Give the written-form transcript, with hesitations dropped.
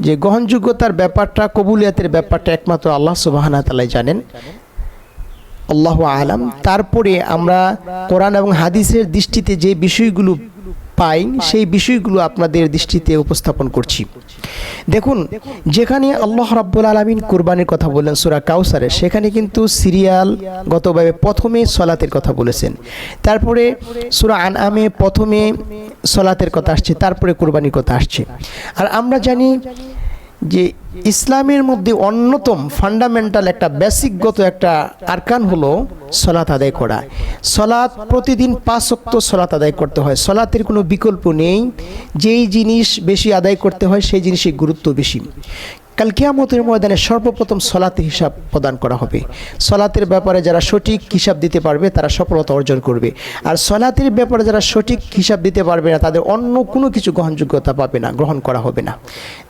যে গ্রহণযোগ্যতার ব্যাপারটা, কবুলিয়াতের ব্যাপারটা একমাত্র আল্লাহ সুবহানাহু ওয়া তাআলা জানেন, আল্লাহু আলাম। তারপরে আমরা কোরআন এবং হাদিসের দৃষ্টিতে যে বিষয়গুলো পাই সেই বিষয়গুলো আপনাদের দৃষ্টিতে উপস্থাপন করছি। দেখুন, যেখানে আল্লাহ রাব্বুল আলামিন কুরবানির কথা বললেন সূরা কাউসারে, সেখানে কিন্তু সিরিয়ালগতভাবে প্রথমে সলাতের কথা বলেছেন, তারপরে সূরা আনআমে প্রথমে সলাতের কথা আসছে, তারপরে কুরবানির কথা আসছে। আর আমরা জানি যে ইসলামের মধ্যে অন্যতম ফান্ডামেন্টাল একটা বেসিকগত একটা আরকান হলো সলাত আদায় করা। সলাত প্রতিদিন 5 ওয়াক্ত সলাত আদায় করতে হয়, সলাতের কোনো বিকল্প নেই। যেই জিনিস বেশি আদায় করতে হয় সেই জিনিসের গুরুত্ব বেশি। কাল কিয়ামতের ময়দানে সর্বপ্রথম সলাতের হিসাব প্রদান করা হবে। সলাতের ব্যাপারে যারা সঠিক হিসাব দিতে পারবে তারা সফলতা অর্জন করবে, আর সলাতের ব্যাপারে যারা সঠিক হিসাব দিতে পারবে না তাদের অন্য কোনো কিছু গ্রহণযোগ্যতা পাবে না, গ্রহণ করা হবে না।